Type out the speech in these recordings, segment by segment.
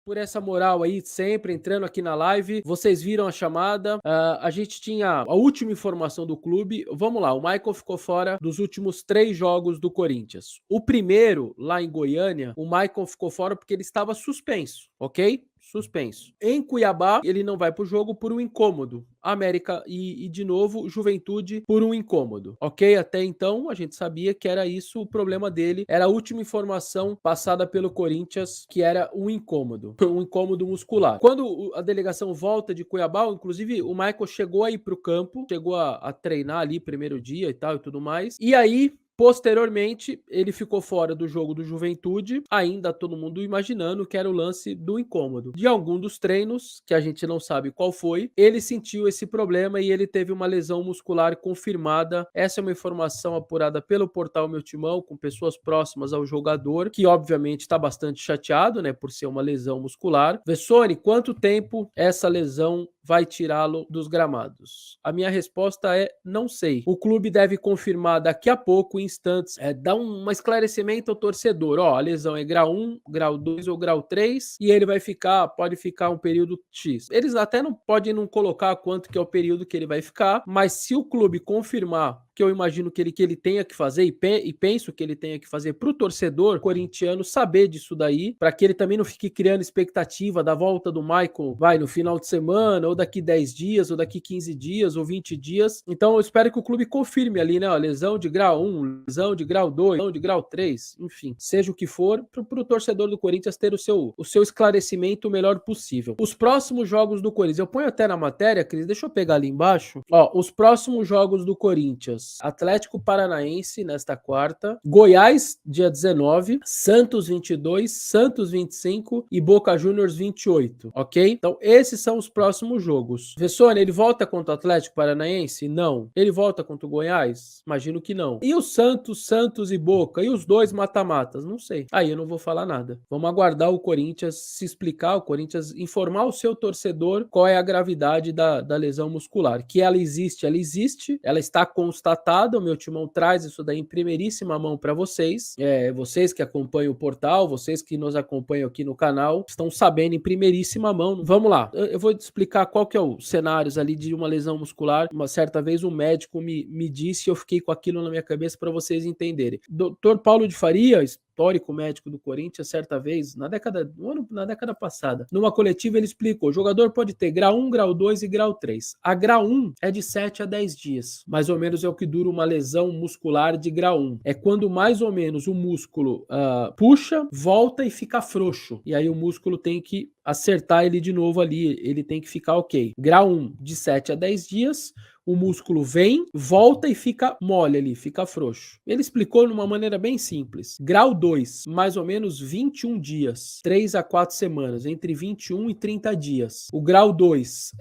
por essa moral aí, sempre entrando aqui na live. Vocês viram a chamada. A gente tinha a última informação do clube. Vamos lá, o Michael ficou fora dos últimos 3 jogos do Corinthians. O primeiro, lá em Goiânia, o Michael ficou fora porque ele estava suspenso, ok? Suspenso. Em Cuiabá, ele não vai pro jogo por um incômodo. América e de novo, Juventude por um incômodo, ok? Até então, a gente sabia que era isso o problema dele. Era a última informação passada pelo Corinthians, que era um incômodo muscular. Quando a delegação volta de Cuiabá, inclusive o Michael chegou a ir pro campo, chegou a treinar ali primeiro dia e tal e tudo mais. E aí, posteriormente, ele ficou fora do jogo do Juventude, ainda todo mundo imaginando que era o lance do incômodo. De algum dos treinos, que a gente não sabe qual foi, ele sentiu esse problema e ele teve uma lesão muscular confirmada. Essa é uma informação apurada pelo portal Meu Timão, com pessoas próximas ao jogador, que obviamente está bastante chateado, né, por ser uma lesão muscular. Vessone, quanto tempo essa lesão vai tirá-lo dos gramados? A minha resposta é não sei. O clube deve confirmar daqui a pouco, em instantes, dar um esclarecimento ao torcedor. Ó, a lesão é grau 1, grau 2 ou grau 3 e ele pode ficar um período X. Eles até não podem não colocar quanto que é o período que ele vai ficar, mas se o clube confirmar, que eu imagino que ele tenha que fazer e penso que ele tenha que fazer para o torcedor corintiano saber disso daí, para que ele também não fique criando expectativa da volta do Michael, no final de semana, ou daqui 10 dias, ou daqui 15 dias, ou 20 dias. Então eu espero que o clube confirme ali, né, ó, lesão de grau 1, lesão de grau 2, lesão de grau 3, enfim, seja o que for, para o torcedor do Corinthians ter o seu esclarecimento o melhor possível. Os próximos jogos do Corinthians, eu ponho até na matéria, Cris, deixa eu pegar ali embaixo, ó, os próximos jogos do Corinthians: Atlético Paranaense nesta quarta, Goiás dia 19, Santos 22, Santos 25 e Boca Juniors 28, ok? Então esses são os próximos jogos. Vessone, ele volta contra o Atlético Paranaense? Não. Ele volta contra o Goiás? Imagino que não. E o Santos e Boca? E os dois mata-matas? Não sei. Aí eu não vou falar nada. Vamos aguardar o Corinthians se explicar, o Corinthians informar o seu torcedor qual é a gravidade da lesão muscular. Que ela existe, ela está constatada. O Meu Timão traz isso daí em primeiríssima mão para vocês. Vocês que acompanham o portal, vocês que nos acompanham aqui no canal, estão sabendo em primeiríssima mão. Vamos lá, eu vou te explicar qual que é o cenários ali de uma lesão muscular. Uma certa vez um médico me disse, eu fiquei com aquilo na minha cabeça para vocês entenderem. Dr. Paulo de Faria, histórico médico do Corinthians, certa vez, na década passada, numa coletiva ele explicou: o jogador pode ter grau 1, grau 2 e grau 3. A grau 1 é de 7 a 10 dias, mais ou menos é o que dura uma lesão muscular de grau 1. É quando mais ou menos o músculo puxa, volta e fica frouxo, e aí o músculo tem que acertar ele de novo ali, ele tem que ficar ok. Grau 1, de 7 a 10 dias, o músculo vem, volta e fica mole ali, fica frouxo. Ele explicou de uma maneira bem simples. Grau 2, mais ou menos 21 dias, 3 a 4 semanas, entre 21 e 30 dias. O grau 2,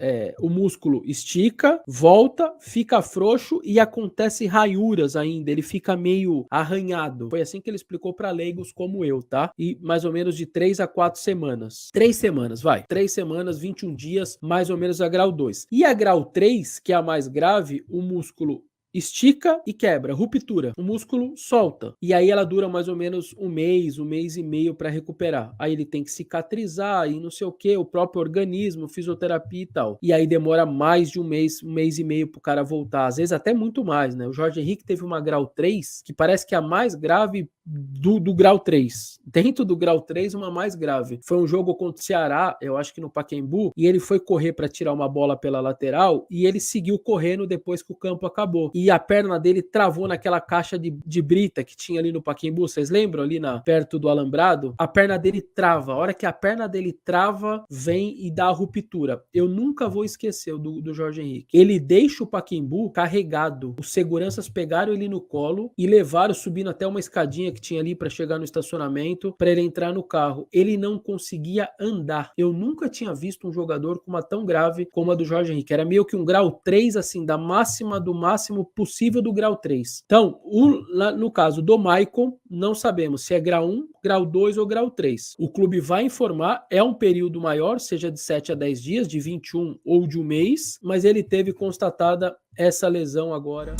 o músculo estica, volta, fica frouxo e acontece raiuras ainda, ele fica meio arranhado. Foi assim que ele explicou para leigos como eu, tá? E mais ou menos de 3 a 4 semanas. 3 semanas, 3 semanas, 21 dias, mais ou menos a grau 2. E a grau 3, que é a mais grave, o músculo estica e quebra, ruptura. O músculo solta. E aí ela dura mais ou menos um mês e meio para recuperar. Aí ele tem que cicatrizar e não sei o que, o próprio organismo, fisioterapia e tal. E aí demora mais de um mês e meio pro cara voltar. Às vezes até muito mais, né? O Jorge Henrique teve uma grau 3, que parece que é a mais grave do grau 3. Dentro do grau 3, uma mais grave. Foi um jogo contra o Ceará, eu acho que no Pacaembu, e ele foi correr para tirar uma bola pela lateral e ele seguiu correndo depois que o campo acabou. E a perna dele travou naquela caixa de brita que tinha ali no Pacaembu, vocês lembram? Ali perto do alambrado? A perna dele trava. A hora que a perna dele trava, vem e dá a ruptura. Eu nunca vou esquecer do Jorge Henrique. Ele deixa o Pacaembu carregado. Os seguranças pegaram ele no colo e levaram, subindo até uma escadinha que tinha ali para chegar no estacionamento, para ele entrar no carro. Ele não conseguia andar. Eu nunca tinha visto um jogador com uma tão grave como a do Jorge Henrique. Era meio que um grau 3, assim, do máximo possível do grau 3. Então, no caso do Michael, não sabemos se é grau 1, grau 2 ou grau 3. O clube vai informar, é um período maior, seja de 7 a 10 dias, de 21 ou de um mês, mas ele teve constatada essa lesão agora.